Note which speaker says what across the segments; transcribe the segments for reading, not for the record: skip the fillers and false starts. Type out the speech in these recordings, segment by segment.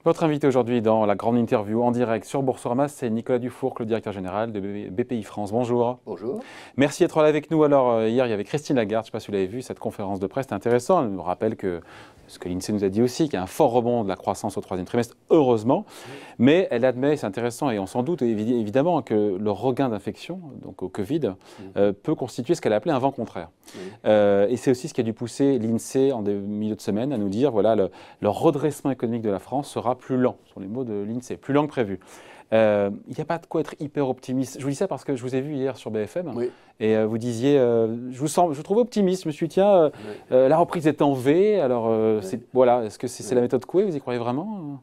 Speaker 1: Votre invité aujourd'hui dans la grande interview en direct sur Boursorama, c'est Nicolas Dufourcq, le directeur général de BPI France. Bonjour.
Speaker 2: Bonjour.
Speaker 1: Merci d'être là avec nous. Alors hier, il y avait Christine Lagarde, je ne sais pas si vous l'avez vu, cette conférence de presse, c'était intéressant. Elle nous rappelle que ce que l'INSEE nous a dit aussi, qu'il y a un fort rebond de la croissance au troisième trimestre, heureusement. Mais elle admet, c'est intéressant, et on s'en doute évidemment, que le regain d'infection, donc au Covid, peut constituer ce qu'elle a appelé un vent contraire. Et c'est aussi ce qui a dû pousser l'INSEE en milieu de semaine à nous dire, voilà, le redressement économique de la France sera plus lent, ce sont les mots de l'INSEE, plus lent que prévu. Il n'y a pas de quoi être hyper optimiste. Je vous dis ça parce que je vous ai vu hier sur BFM et vous disiez, je vous trouve optimiste. Je me suis dit, tiens, la reprise est en V. Alors, voilà, est-ce que c'est la méthode Coué? Vous y croyez vraiment?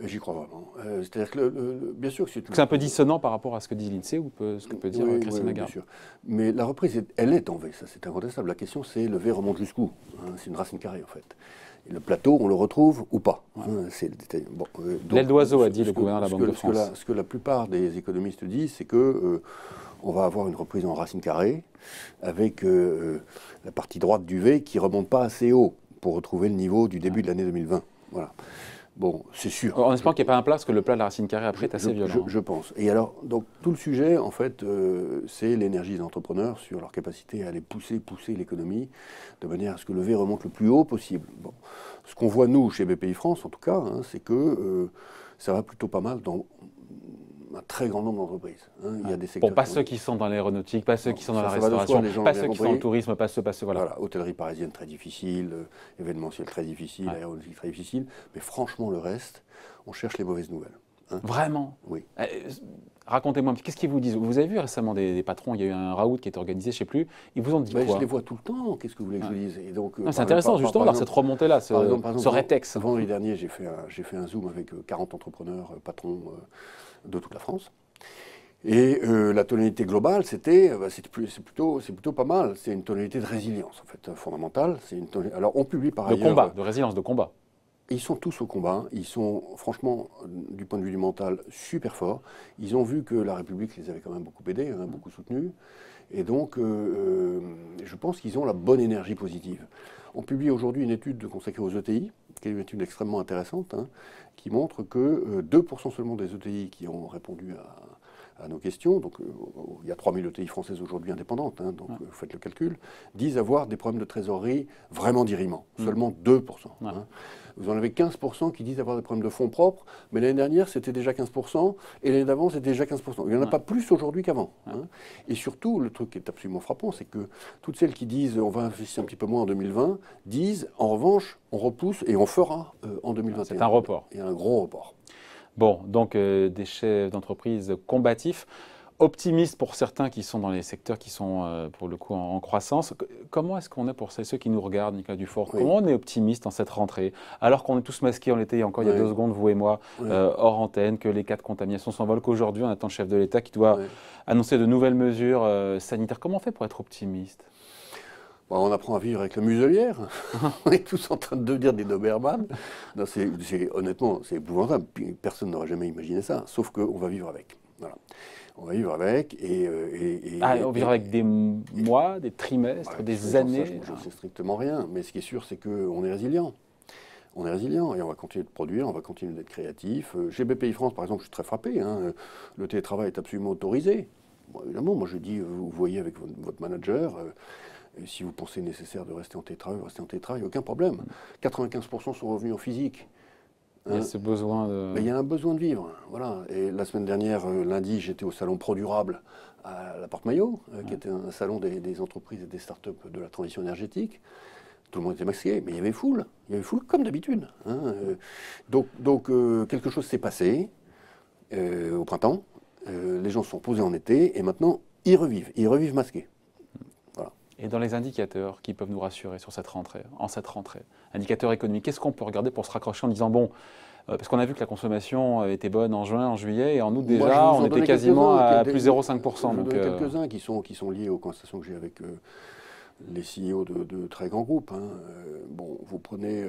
Speaker 2: J'y crois vraiment. C'est-à-dire que, bien sûr que
Speaker 1: c'est un peu dissonant par rapport à ce que dit l'INSEE ou ce que peut dire Christine Lagarde.
Speaker 2: Bien sûr. Mais la reprise, elle est en V, ça c'est incontestable. La question c'est, le V remonte jusqu'où? C'est une racine carrée en fait. Et le plateau, on le retrouve ou pas?
Speaker 1: L'aile d'oiseau, a dit le gouverneur de la Banque de France.
Speaker 2: Ce que la plupart des économistes disent, c'est que on va avoir une reprise en racine carrée avec la partie droite du V qui ne remonte pas assez haut pour retrouver le niveau du début de l'année 2020. Voilà. Bon, c'est sûr.
Speaker 1: En espérant qu'il n'y ait pas un plat, parce que le plat de la racine carrée après est assez violent.
Speaker 2: Je pense. Et alors, donc, tout le sujet, en fait, c'est l'énergie des entrepreneurs sur leur capacité à aller pousser l'économie de manière à ce que le V remonte le plus haut possible. Bon. Ce qu'on voit, nous, chez BPI France, en tout cas, c'est que ça va plutôt pas mal dans un très grand nombre d'entreprises. Il y a des secteurs
Speaker 1: pas ceux qui sont dans l'aéronautique, pas ceux qui sont dans la restauration, pas ceux qui sont dans le tourisme, pas ceux,
Speaker 2: voilà. Hôtellerie parisienne très difficile, événementiel très difficile, aéronautique très difficile, mais franchement le reste, on cherche les mauvaises nouvelles.
Speaker 1: Vraiment?
Speaker 2: Oui.
Speaker 1: Racontez-moi, qu'est-ce qu'ils vous disent? Vous avez vu récemment des patrons, il y a eu un raout qui est organisé, je ne sais plus, ils vous ont dit quoi?
Speaker 2: Je les vois tout le temps, qu'est-ce que vous voulez que je vous dise?
Speaker 1: C'est intéressant justement d'avoir cette remontée-là, ce rétex.
Speaker 2: Vendredi dernier, j'ai fait un Zoom avec 40 entrepreneurs, patrons de toute la France. Et la tonalité globale, c'est plutôt pas mal. C'est une tonalité de résilience, en fait, fondamentale. Alors, on publie par ailleurs...
Speaker 1: De combat, de résilience, de combat.
Speaker 2: Ils sont tous au combat. Ils sont, franchement, du point de vue du mental, super forts. Ils ont vu que la République les avait quand même beaucoup aidés, beaucoup soutenus. Et donc, je pense qu'ils ont la bonne énergie positive. On publie aujourd'hui une étude consacrée aux ETI, qui est une étude extrêmement intéressante, qui montre que 2% seulement des ETI qui ont répondu à nos questions, donc il y a 3000 ETI françaises aujourd'hui indépendantes, donc vous faites le calcul, disent avoir des problèmes de trésorerie vraiment dirimants. Seulement 2%. Vous en avez 15% qui disent avoir des problèmes de fonds propres, mais l'année dernière c'était déjà 15%, et l'année d'avant c'était déjà 15%. Il n'y en a pas plus aujourd'hui qu'avant. Et surtout, le truc qui est absolument frappant, c'est que toutes celles qui disent on va investir un petit peu moins en 2020, disent en revanche on repousse et on fera en 2021.
Speaker 1: C'est un report.
Speaker 2: Il y a un gros report.
Speaker 1: Bon, donc des chefs d'entreprise combatifs, optimistes pour certains qui sont dans les secteurs qui sont pour le coup en croissance. Comment est-ce qu'on est pour ceux qui nous regardent, Nicolas Dufourcq? Comment on est optimiste en cette rentrée, alors qu'on est tous masqués, on l'était encore il y a 2 secondes, vous et moi, hors antenne, que les cas de contamination s'envolent, qu'aujourd'hui on attend le chef de l'État qui doit annoncer de nouvelles mesures sanitaires. Comment on fait pour être optimiste?
Speaker 2: On apprend à vivre avec la muselière. On est tous en train de devenir des Doberman. Honnêtement, c'est épouvantable. Personne n'aurait jamais imaginé ça. Sauf qu'on va vivre avec. Voilà. On va vivre avec
Speaker 1: on vivra avec des mois, des trimestres, des années.
Speaker 2: Je ne sais strictement rien. Mais ce qui est sûr, c'est qu'on est résilient. On est résilient et on va continuer de produire, on va continuer d'être créatif. Chez BPI France, par exemple, je suis très frappé. Le télétravail est absolument autorisé. Bon, évidemment, moi je dis, vous voyez avec votre manager... si vous pensez nécessaire de rester en télétravail, restez en télétravail, aucun problème. 95% sont revenus en physique.
Speaker 1: Il y a ce besoin de...
Speaker 2: Mais il y a un besoin de vivre. Voilà. Et la semaine dernière, lundi, j'étais au salon ProDurable à la Porte-Maillot, qui était un salon des entreprises et des startups de la transition énergétique. Tout le monde était masqué, mais il y avait foule. Il y avait foule comme d'habitude. Donc quelque chose s'est passé au printemps. Les gens se sont posés en été et maintenant, ils revivent masqués.
Speaker 1: Et dans les indicateurs qui peuvent nous rassurer sur cette rentrée, indicateurs économiques, qu'est-ce qu'on peut regarder pour se raccrocher en disant, bon, parce qu'on a vu que la consommation était bonne en juin, en juillet, et en août déjà, on était quasiment à plus 0,5%.
Speaker 2: Donc quelques-uns qui sont liés aux conversations que j'ai avec les CEO de très grands groupes. Bon, vous prenez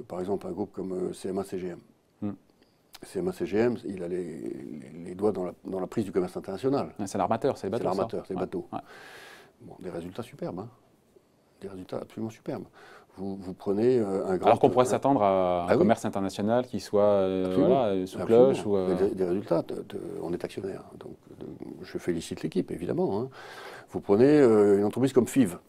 Speaker 2: par exemple un groupe comme CMA-CGM. CMA-CGM, il a les doigts dans la prise du commerce international.
Speaker 1: C'est l'armateur, c'est les bateaux.
Speaker 2: C'est l'armateur, c'est les bateaux. Bon, des résultats superbes. des résultats absolument superbes. Vous prenez un grand...
Speaker 1: Alors qu'on pourrait s'attendre à un commerce international qui soit voilà, sous cloche. Ou,
Speaker 2: des résultats, on est actionnaire. Donc, je félicite l'équipe, évidemment. Hein. Vous prenez une entreprise comme FIV,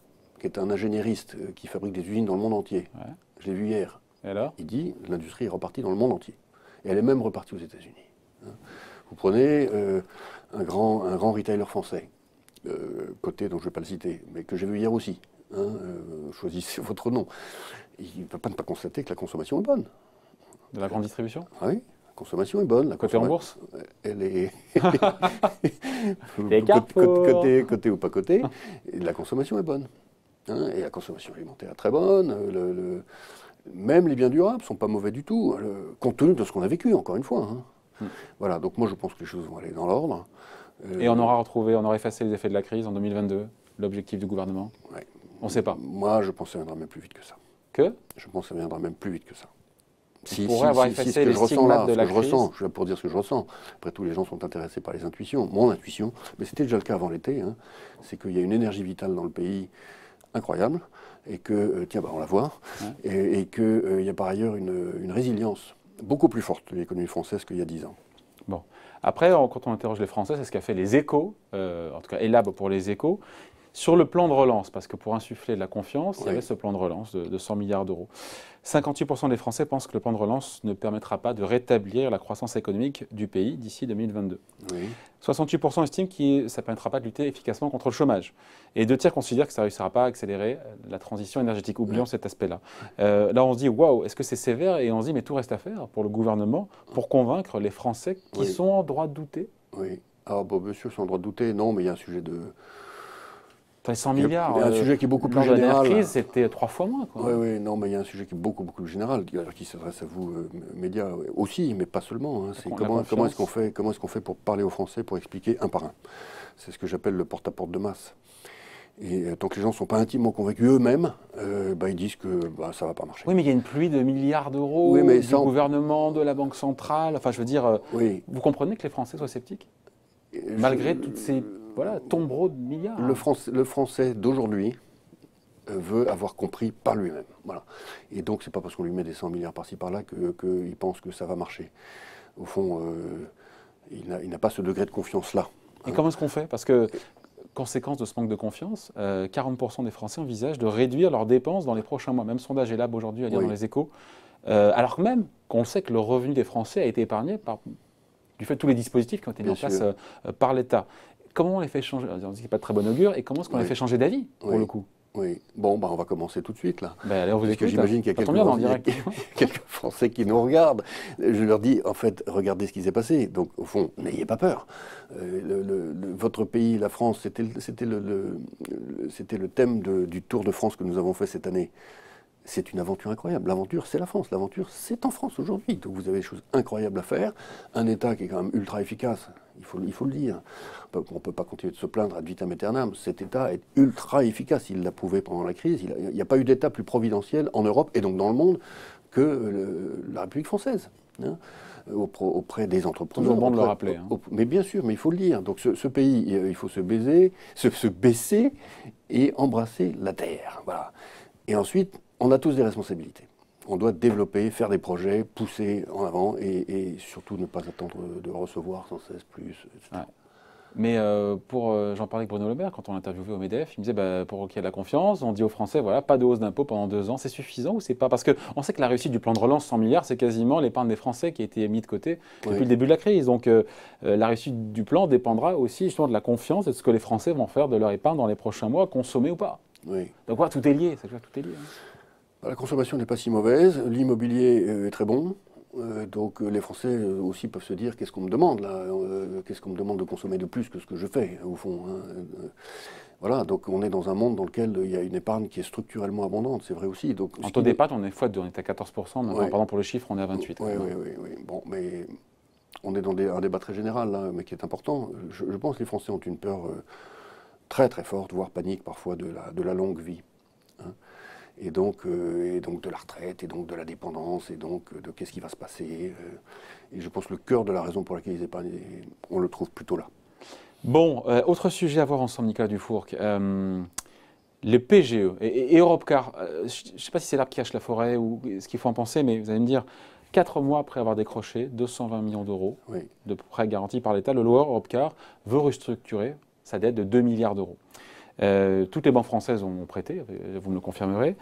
Speaker 2: qui est un ingénieriste qui fabrique des usines dans le monde entier. Ouais. Je l'ai vu hier.
Speaker 1: Et alors ?
Speaker 2: Il dit l'industrie est repartie dans le monde entier. Et elle est même repartie aux États-Unis. Hein. Vous prenez un grand retailer français, Côté, dont je ne vais pas le citer, mais que j'ai vu hier aussi. Hein, choisissez votre nom. Il ne peut pas ne pas constater que la consommation est bonne.
Speaker 1: De la grande distribution ?
Speaker 2: Oui, la consommation est bonne.
Speaker 1: Côté en bourse ?
Speaker 2: Elle est... côté ou pas côté, la consommation est bonne. Hein, et la consommation alimentaire est très bonne. Même les biens durables ne sont pas mauvais du tout, compte tenu de ce qu'on a vécu, encore une fois. Hein. Voilà, donc moi je pense que les choses vont aller dans l'ordre.
Speaker 1: Et on aura effacé les effets de la crise en 2022, l'objectif du gouvernement ?
Speaker 2: Ouais.
Speaker 1: On ne sait pas.
Speaker 2: Moi, je pense que ça viendra même plus vite que ça.
Speaker 1: Que ?
Speaker 2: Je pense que ça viendra même plus vite que ça.
Speaker 1: On pourrait avoir effacé les stigmates de la crise.
Speaker 2: Je vais pour dire ce que je ressens. Après, tous les gens sont intéressés par les intuitions. Mon intuition, mais c'était déjà le cas avant l'été, hein, c'est qu'il y a une énergie vitale dans le pays incroyable, et que, tiens, on la voit, et qu'il y a par ailleurs une résilience beaucoup plus forte de l'économie française qu'il y a 10 ans.
Speaker 1: Bon. Après, quand on interroge les Français, c'est ce qu'a fait les Échos, en tout cas Elab pour les Échos, sur le plan de relance, parce que pour insuffler de la confiance, il y avait ce plan de relance de 100 milliards d'euros. 58% des Français pensent que le plan de relance ne permettra pas de rétablir la croissance économique du pays d'ici 2022. Oui. 68% estiment que ça ne permettra pas de lutter efficacement contre le chômage. Et 2 tiers considèrent que ça ne réussira pas à accélérer la transition énergétique. Oublions cet aspect-là. Là, on se dit, waouh, est-ce que c'est sévère ? Et on se dit, mais tout reste à faire pour le gouvernement pour convaincre les Français qui sont en droit de douter.
Speaker 2: Oui. Alors, bon, monsieur, sont en droit de douter. Non, mais il y a un sujet de...
Speaker 1: 100 milliards.
Speaker 2: Il y a un sujet qui est beaucoup plus général.
Speaker 1: La dernière crise, c'était 3 fois moins.
Speaker 2: Oui, non, mais il y a un sujet qui est beaucoup plus général, qui s'adresse à vous, médias aussi, mais pas seulement. Hein. C'est comment est-ce qu'on fait pour parler aux Français, pour expliquer un par un. C'est ce que j'appelle le porte-à-porte de masse. Et tant que les gens ne sont pas intimement convaincus eux-mêmes, ils disent que ça ne va pas marcher.
Speaker 1: Oui, mais il y a une pluie de milliards d'euros du gouvernement, de la Banque centrale. Enfin, je veux dire, vous comprenez que les Français soient sceptiques ? Malgré toutes ces tombereaux de milliards.
Speaker 2: Le Français d'aujourd'hui veut avoir compris par lui-même. Voilà. Et donc, ce n'est pas parce qu'on lui met des 100 milliards par-ci par-là qu'il pense que ça va marcher. Au fond, il n'a pas ce degré de confiance-là.
Speaker 1: Et comment est-ce qu'on fait ? Parce que, conséquence de ce manque de confiance, 40% des Français envisagent de réduire leurs dépenses dans les prochains mois. Même sondage Elab aujourd'hui à lire dans les Échos. Alors même qu'on le sait que le revenu des Français a été épargné du fait de tous les dispositifs qui ont été mis en place par l'État. Comment on les fait changer ? On dit qu'il n'y a pas de très bon augure. Et comment est-ce qu'on les fait changer d'avis, pour le coup ?
Speaker 2: Oui. Bon, on va commencer tout de suite, là.
Speaker 1: Allez, on vous écoute.
Speaker 2: J'imagine qu'il y a quelques Français qui nous regardent. Je leur dis, en fait, regardez ce qui s'est passé. Donc, au fond, n'ayez pas peur. Votre pays, la France, c'était le thème du Tour de France que nous avons fait cette année. C'est une aventure incroyable. L'aventure, c'est la France. L'aventure, c'est en France aujourd'hui. Donc vous avez des choses incroyables à faire. Un État qui est quand même ultra efficace, il faut le dire. On ne peut pas continuer de se plaindre ad vitam aeternam. Cet État est ultra efficace. Il l'a prouvé pendant la crise. Il n'y a pas eu d'État plus providentiel en Europe et donc dans le monde que la République française. Hein, auprès des entrepreneurs.
Speaker 1: Toujours bon de le rappeler.
Speaker 2: Mais bien sûr, mais il faut le dire. Donc ce pays, il faut se baisser et embrasser la terre. Voilà. Et ensuite, on a tous des responsabilités. On doit développer, faire des projets, pousser en avant et surtout ne pas attendre de recevoir sans cesse plus, etc.
Speaker 1: Ouais. Mais j'en parlais avec Bruno Le Maire quand on l'interviewait au MEDEF, il me disait pour qu'il y ait de la confiance, on dit aux Français, voilà, pas de hausse d'impôts pendant 2 ans, c'est suffisant ou c'est pas ? Parce qu'on sait que la réussite du plan de relance 100 milliards, c'est quasiment l'épargne des Français qui a été mise de côté depuis le début de la crise. Donc la réussite du plan dépendra aussi justement de la confiance et de ce que les Français vont faire de leur épargne dans les prochains mois, consommer ou pas.
Speaker 2: Oui.
Speaker 1: Donc voilà, tout est lié, tout est lié.
Speaker 2: La consommation n'est pas si mauvaise, l'immobilier est très bon, donc les Français aussi peuvent se dire qu'est-ce qu'on me demande là, qu'est-ce qu'on me demande de consommer de plus que ce que je fais au fond. Voilà, donc on est dans un monde dans lequel il y a une épargne qui est structurellement abondante, c'est vrai aussi. Donc,
Speaker 1: en taux d'épargne, on est x2, on est à 14%, maintenant, pardon pour le chiffre, on est à 28%.
Speaker 2: Oui. Bon, mais on est dans un débat très général là, mais qui est important. Je pense que les Français ont une peur très très forte, voire panique parfois de la longue vie. Hein. Et donc de la retraite, et donc de la dépendance, et donc de qu'est-ce qui va se passer. Et je pense que le cœur de la raison pour laquelle ils épargnent, on le trouve plutôt là.
Speaker 1: Bon, autre sujet à voir ensemble, Nicolas Dufourcq. Le PGE et Europcar, je ne sais pas si c'est l'arbre qui cache la forêt ou ce qu'il faut en penser, mais vous allez me dire, 4 mois après avoir décroché 220 millions d'euros de prêts garantis par l'État, le loueur Europcar veut restructurer sa dette de 2 milliards d'euros. Toutes les banques françaises ont prêté, vous me le confirmerez,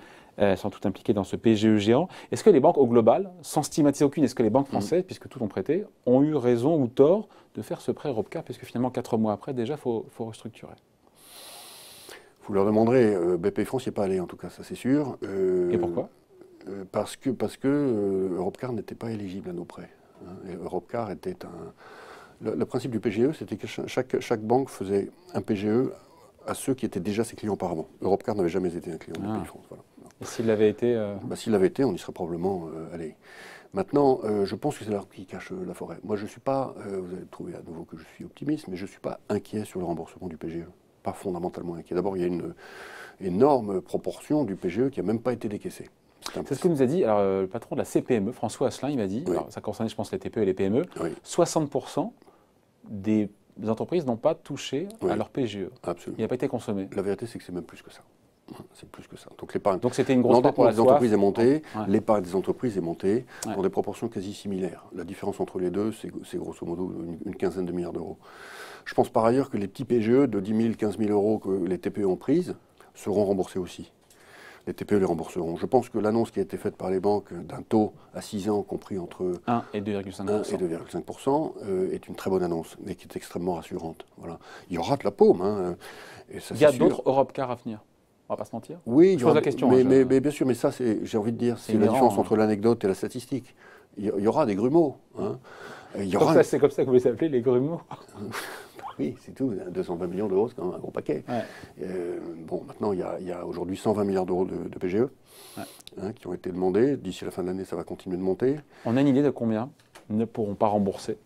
Speaker 1: sont toutes impliquées dans ce PGE géant. Est-ce que les banques, au global, sans stigmatiser aucune, est-ce que les banques françaises, puisque toutes ont prêté, ont eu raison ou tort de faire ce prêt Europcar, puisque finalement, 4 mois après, déjà, il faut restructurer?
Speaker 2: Vous leur demanderez, Bpifrance n'y est pas allé en tout cas, ça c'est sûr.
Speaker 1: Et pourquoi?
Speaker 2: Parce que Europcar n'était pas éligible à nos prêts. Et Europcar était le principe du PGE, c'était que chaque banque faisait un PGE à ceux qui étaient déjà ses clients auparavant. Europcar n'avait jamais été un client de Bpifrance. Voilà.
Speaker 1: Et s'il l'avait été
Speaker 2: S'il l'avait été, on y serait probablement allé. Maintenant, je pense que c'est l'arbre qui cache la forêt. Moi, je ne suis pas, vous allez trouver à nouveau que je suis optimiste, mais je ne suis pas inquiet sur le remboursement du PGE. Pas fondamentalement inquiet. D'abord, il y a une énorme proportion du PGE qui n'a même pas été décaissée.
Speaker 1: C'est ce que nous a dit le patron de la CPME, François Asselin, il m'a dit, alors, ça concernait je pense les TPE et les PME, 60% des entreprises n'ont pas touché à leur PGE.
Speaker 2: Absolument.
Speaker 1: Il n'a pas été consommé.
Speaker 2: La vérité, c'est que c'est même plus que ça. C'est plus que ça.
Speaker 1: Donc c'était une grosse part pour la
Speaker 2: des entreprises est montée, l'épargne des entreprises est montée dans des proportions quasi similaires. La différence entre les deux, c'est grosso modo une quinzaine de milliards d'euros. Je pense par ailleurs que les petits PGE de 10 000, 15 000 euros que les TPE ont prises seront remboursés aussi. Les TPE les rembourseront. Je pense que l'annonce qui a été faite par les banques d'un taux à 6 ans compris entre
Speaker 1: 1 et 2,5%
Speaker 2: est une très bonne annonce, mais qui est extrêmement rassurante. Voilà. Il y aura de la paume.
Speaker 1: Et ça, il y a d'autres Europcar à venir. On va pas se mentir.
Speaker 2: Oui,
Speaker 1: je pose la question.
Speaker 2: Mais bien sûr, mais ça, j'ai envie de dire, c'est la différence entre l'anecdote et la statistique. Il y aura des grumeaux. Hein.
Speaker 1: C'est comme ça que vous les appelez, les grumeaux.
Speaker 2: Oui, c'est tout. 220 millions d'euros, c'est quand même un gros paquet. Bon, maintenant, il y a aujourd'hui 120 milliards d'euros de PGE qui ont été demandés. D'ici la fin de l'année, ça va continuer de monter.
Speaker 1: On a une idée de combien ne pourront pas rembourser,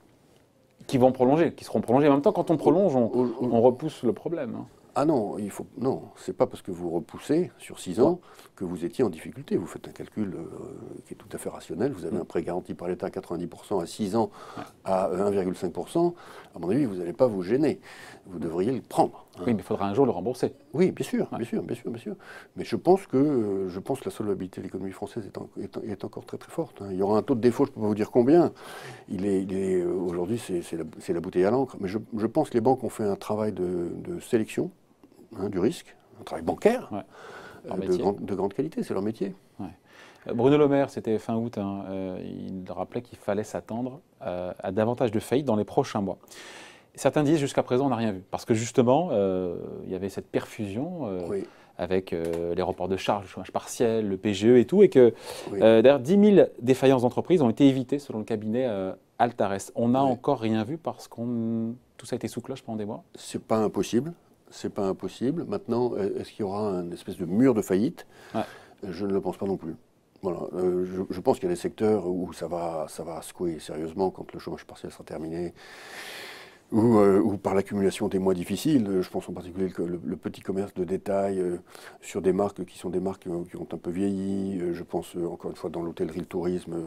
Speaker 1: qui vont prolonger, qui seront prolongés. En même temps, quand on prolonge, on repousse le problème.
Speaker 2: Ah non, non, c'est pas parce que vous repoussez sur 6 ans que vous étiez en difficulté. Vous faites un calcul qui est tout à fait rationnel. Vous avez un prêt garanti par l'État à 90% à 6 ans à 1,5%. À mon avis, vous n'allez pas vous gêner. Vous devriez le prendre.
Speaker 1: Hein. Oui, mais il faudra un jour le rembourser.
Speaker 2: Oui, bien sûr. Mais je pense que la solvabilité de l'économie française est encore très très forte. Hein. Il y aura un taux de défaut, je ne peux pas vous dire combien. Aujourd'hui, c'est la bouteille à l'encre. Mais je pense que les banques ont fait un travail de sélection. Du risque, un travail bancaire de grande qualité, c'est leur métier.
Speaker 1: Bruno Le Maire, c'était fin août, il rappelait qu'il fallait s'attendre à davantage de faillites dans les prochains mois. Certains disent jusqu'à présent on n'a rien vu, parce que justement il y avait cette perfusion avec les reports de charges, le chômage partiel, le PGE et tout, et que d'ailleurs 10 000 défaillances d'entreprises ont été évitées selon le cabinet Altares. On n'a encore rien vu parce que tout ça a été sous cloche pendant des mois.
Speaker 2: C'est pas impossible. C'est pas impossible. Maintenant, est-ce qu'il y aura une espèce de mur de faillite? Je ne le pense pas non plus. Voilà. Je pense qu'il y a des secteurs où ça va secouer sérieusement quand le chômage partiel sera terminé, ou par l'accumulation des mois difficiles. Je pense en particulier que le petit commerce de détail sur des marques qui sont des marques qui ont un peu vieilli. Je pense encore une fois dans l'hôtellerie, le tourisme,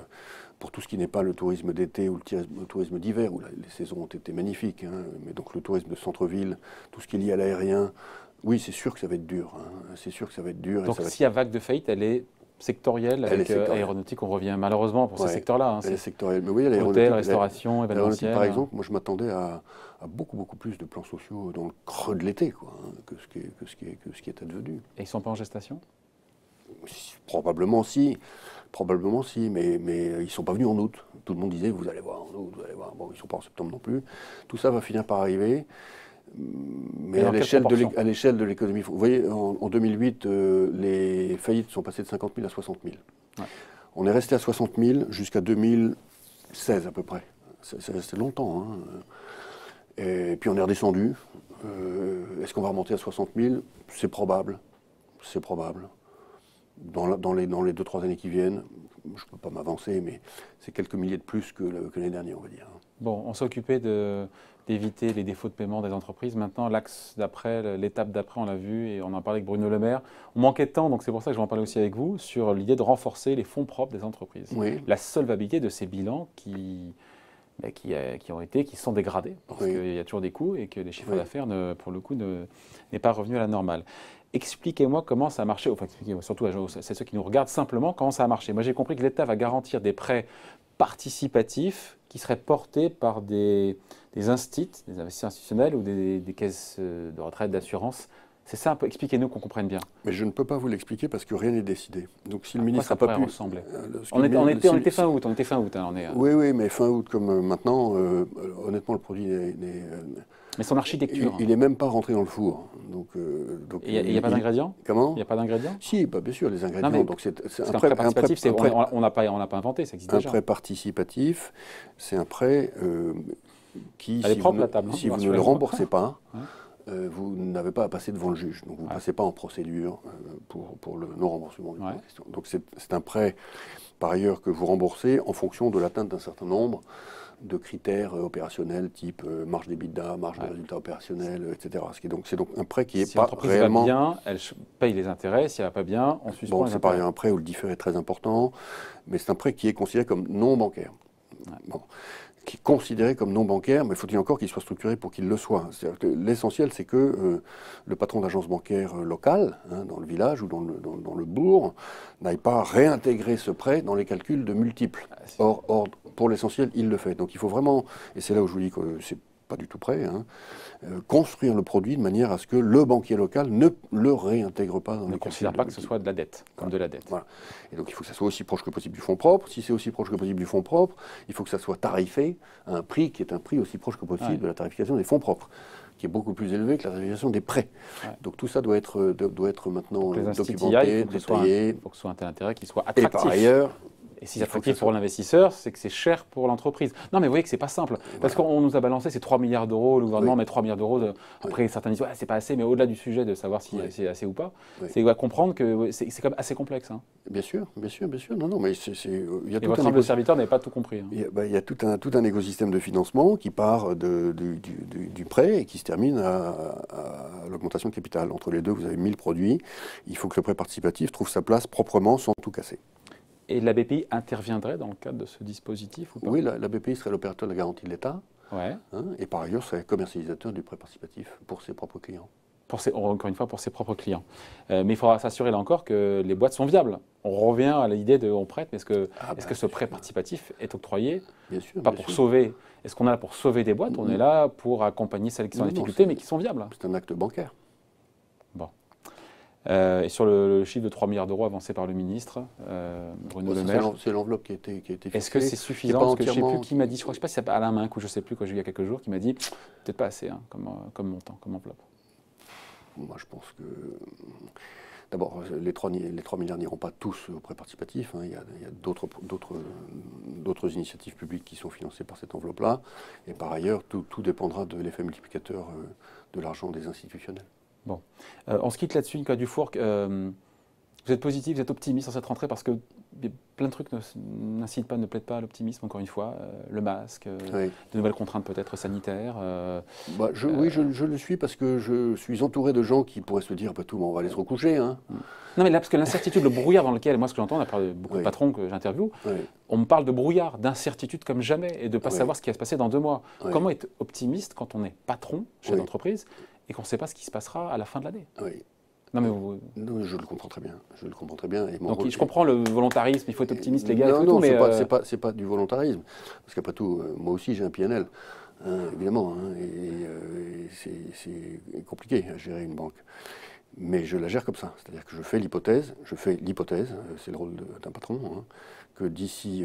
Speaker 2: pour tout ce qui n'est pas le tourisme d'été ou le tourisme d'hiver, où les saisons ont été magnifiques. Hein, mais donc le tourisme de centre-ville, tout ce qui est lié à l'aérien, oui, c'est sûr que ça va être dur. Hein, c'est sûr que ça va être dur.
Speaker 1: Donc s'il y a vague de faillite, elle est sectorielle avec aéronautique, on revient malheureusement pour ces secteurs-là. Hein,
Speaker 2: elle est sectorielle. Mais oui,
Speaker 1: hôtel, restauration, événementiel.
Speaker 2: Par exemple, moi je m'attendais à beaucoup plus de plans sociaux dans le creux de l'été que ce qui est advenu.
Speaker 1: Et ils ne sont pas en gestation?
Speaker 2: Probablement si, mais ils ne sont pas venus en août. Tout le monde disait vous allez voir en août, vous allez voir. Bon, ils ne sont pas en septembre non plus. Tout ça va finir par arriver. Mais à l'échelle de l'économie, vous voyez, en 2008, les faillites sont passées de 50 000 à 60 000. On est resté à 60 000 jusqu'à 2016 à peu près. C'est resté longtemps. Hein. Et puis on est redescendu. Est-ce qu'on va remonter à 60 000? C'est probable. C'est probable. Dans les 2-3 années qui viennent, je ne peux pas m'avancer, mais c'est quelques milliers de plus que l'année dernière, on va dire.
Speaker 1: Bon, on s'est occupé d'éviter les défauts de paiement des entreprises. Maintenant, l'axe d'après, l'étape d'après, on l'a vu et on en a parlé avec Bruno Le Maire. On manquait de temps, donc c'est pour ça que je vais en parler aussi avec vous, sur l'idée de renforcer les fonds propres des entreprises.
Speaker 2: Oui.
Speaker 1: La solvabilité de ces bilans qui sont dégradés, parce qu'il y a toujours des coûts et que les chiffres d'affaires, pour le coup, n'est pas revenu à la normale. Expliquez-moi comment ça a marché, enfin expliquez-moi surtout, c'est ceux qui nous regardent simplement, comment ça a marché. Moi j'ai compris que l'État va garantir des prêts participatifs qui seraient portés par des instituts, des investisseurs institutionnels ou des caisses de retraite, d'assurance. C'est ça un peu, expliquez-nous qu'on comprenne bien.
Speaker 2: Mais je ne peux pas vous l'expliquer parce que rien n'est décidé. Donc si le
Speaker 1: À quoi
Speaker 2: ministre
Speaker 1: ça
Speaker 2: n'a pas
Speaker 1: pourrait
Speaker 2: pu...
Speaker 1: ressembler
Speaker 2: On
Speaker 1: on était fin août, hein,
Speaker 2: Oui, oui, mais fin août comme maintenant, honnêtement, le produit
Speaker 1: mais son architecture.
Speaker 2: il n'est même pas rentré dans le four. Donc,
Speaker 1: Il n'y a pas d'ingrédients?
Speaker 2: Comment?
Speaker 1: Il n'y a pas d'ingrédients?
Speaker 2: Si, bah, bien sûr, les ingrédients.
Speaker 1: Non, mais
Speaker 2: Donc c'est
Speaker 1: un prêt participatif, on n'a pas inventé, ça existe
Speaker 2: un
Speaker 1: déjà.
Speaker 2: prêt participatif, c'est un prêt qui,
Speaker 1: Elle est propre, la table, hein,
Speaker 2: si vous ne le remboursez pas, vous n'avez pas à passer devant le juge. Donc vous ne passez pas en procédure pour le non-remboursement du prêt en question. Donc c'est un prêt, par ailleurs, que vous remboursez en fonction de l'atteinte d'un certain nombre de critères opérationnels type marge d'EBITDA, marge de résultat opérationnel, etc. C'est donc un prêt qui n'est pas réellement...
Speaker 1: Si l'entreprise va bien, elle paye les intérêts. Si elle ne va pas bien, on suspend les intérêts.
Speaker 2: C'est par ailleurs un prêt où le différé est très important, mais c'est un prêt qui est considéré comme non bancaire. Bon. Qui est considéré comme non bancaire, mais faut-il encore qu'il soit structuré pour qu'il le soit. L'essentiel, c'est que le patron d'agence bancaire locale, hein, dans le village ou dans le bourg, n'aille pas réintégrer ce prêt dans les calculs de multiples. Or pour l'essentiel, il le fait. Donc il faut vraiment, et c'est là où je vous dis que c'est pas du tout prêt, hein, construire le produit de manière à ce que le banquier local ne le réintègre pas dans les calculs.
Speaker 1: Ne considère pas que ce soit de la dette, comme de la dette.
Speaker 2: Voilà. Et donc il faut que ça soit aussi proche que possible du fonds propre. Si c'est aussi proche que possible du fonds propre, il faut que ça soit tarifé à un prix qui est un prix aussi proche que possible de la tarification des fonds propres, qui est beaucoup plus élevé que la tarification des prêts. Donc tout ça doit être maintenant documenté, détaillé.
Speaker 1: Il faut que ce soit un tel intérêt qui soit attractif.
Speaker 2: Et par ailleurs...
Speaker 1: Et si c'est attractif pour l'investisseur, c'est que c'est cher pour l'entreprise. Non, mais vous voyez que c'est pas simple. Parce qu'on nous a balancé ces 3 milliards d'euros, le gouvernement met 3 milliards d'euros. Après, certains disent, c'est pas assez, mais au-delà du sujet de savoir si c'est assez ou pas, c'est à comprendre que c'est quand même assez complexe. Hein.
Speaker 2: Bien sûr. Non, mais il y a tout
Speaker 1: votre humble serviteur n'avait pas tout compris. Hein.
Speaker 2: Il y a tout un écosystème de financement qui part du prêt et qui se termine à l'augmentation de capital. Entre les deux, vous avez 1000 produits. Il faut que le prêt participatif trouve sa place proprement sans tout casser.
Speaker 1: Et la BPI interviendrait dans le cadre de ce dispositif ou pas?
Speaker 2: Oui, la BPI serait l'opérateur de la garantie de l'État.
Speaker 1: Ouais.
Speaker 2: Hein, et par ailleurs, serait commercialisateur du prêt participatif pour ses propres clients.
Speaker 1: Encore une fois, pour ses propres clients. Mais il faudra s'assurer là encore que les boîtes sont viables. On revient à l'idée de on prête, mais est-ce que ce prêt participatif est octroyé?
Speaker 2: Bien sûr.
Speaker 1: Pas pour sauver. Est-ce qu'on est là pour sauver des boîtes? On est là pour accompagner celles qui sont en difficulté, mais qui sont viables.
Speaker 2: C'est un acte bancaire.
Speaker 1: Bon. Et sur le chiffre de 3 milliards d'euros avancé par le ministre, Bruno Le Maire.
Speaker 2: C'est l'enveloppe qui a été fixée.
Speaker 1: Est-ce que c'est suffisant? Parce que je ne sais plus qui m'a dit, je ne sais pas si c'est Alain Minc ou je ne sais plus, quand j'ai eu il y a quelques jours, qui m'a dit peut-être pas assez comme montant, comme enveloppe.
Speaker 2: Moi, je pense que. D'abord, les 3 milliards n'iront pas tous au prêt participatif. Hein. Il y a d'autres initiatives publiques qui sont financées par cette enveloppe-là. Et par ailleurs, tout dépendra de l'effet multiplicateur de l'argent des institutionnels.
Speaker 1: Bon. On se quitte là-dessus, Nicolas Dufour. Vous êtes positif, vous êtes optimiste dans cette rentrée parce que plein de trucs n'incitent pas, ne plaident pas à l'optimisme, encore une fois. Le masque, de nouvelles contraintes peut-être sanitaires.
Speaker 2: Oui, je le suis parce que je suis entouré de gens qui pourraient se dire après tout, on va aller se recoucher. Hein.
Speaker 1: Non, mais là, parce que l'incertitude, le brouillard dans lequel, moi, ce que j'entends, d'après beaucoup de patrons que j'interviewe, on me parle de brouillard, d'incertitude comme jamais et de ne pas savoir ce qui va se passer dans 2 mois. Comment être optimiste quand on est patron, chef d'entreprise, et qu'on ne sait pas ce qui se passera à la fin de l'année? Non, mais
Speaker 2: non, je le comprends très bien. Je le comprends très bien. Et
Speaker 1: donc, je comprends le volontarisme, il faut être optimiste, les gars.
Speaker 2: Non, mais c'est pas du volontarisme. Parce qu'après tout, moi aussi, j'ai un PNL, évidemment. Hein, et c'est compliqué à gérer une banque. Mais je la gère comme ça. C'est-à-dire que je fais l'hypothèse, c'est le rôle d'un patron, hein, que d'ici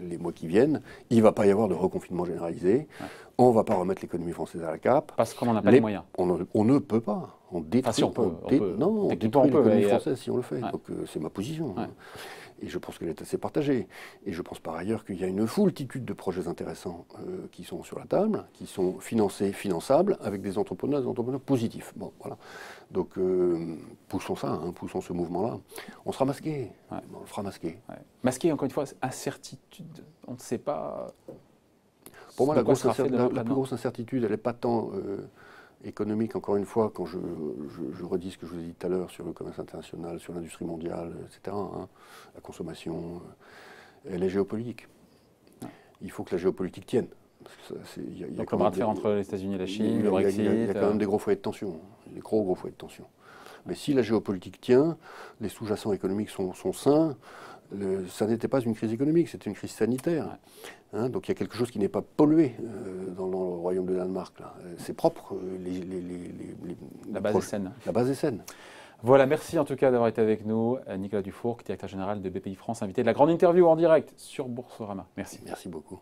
Speaker 2: les mois qui viennent, il ne va pas y avoir de reconfinement généralisé. On ne va pas remettre l'économie française à la cape.
Speaker 1: Parce qu'on n'en a pas les moyens.
Speaker 2: On ne peut pas. On détruit, on détruit l'économie française si on le fait. Donc c'est ma position. Hein. Et je pense qu'elle est assez partagée. Et je pense par ailleurs qu'il y a une foultitude de projets intéressants qui sont sur la table, qui sont financés, finançables, avec des entrepreneurs positifs. Bon, voilà. Donc poussons ça, hein, poussons ce mouvement-là. On sera masqué. On le fera masquer.
Speaker 1: Masqué, encore une fois, incertitude. On ne sait pas.
Speaker 2: Pour moi, la plus grosse incertitude, elle n'est pas tant économique, encore une fois, quand je redis ce que je vous ai dit tout à l'heure sur le commerce international, sur l'industrie mondiale, etc., hein, la consommation, elle est géopolitique. Il faut que la géopolitique tienne.
Speaker 1: Donc le bras de fer entre les États-Unis et la Chine, le Brexit...
Speaker 2: Il y a quand même des gros foyers de tension, des gros foyers de tension. Mais si la géopolitique tient, les sous-jacents économiques sont sains, ça n'était pas une crise économique, c'était une crise sanitaire. Ouais. Hein, donc il y a quelque chose qui n'est pas pollué dans le royaume de Danemark. C'est propre.
Speaker 1: La base est saine.
Speaker 2: La base est saine.
Speaker 1: Voilà, merci en tout cas d'avoir été avec nous. Nicolas Dufourcq, directeur général de BPI France, invité de la grande interview en direct sur Boursorama. Merci.
Speaker 2: Merci beaucoup.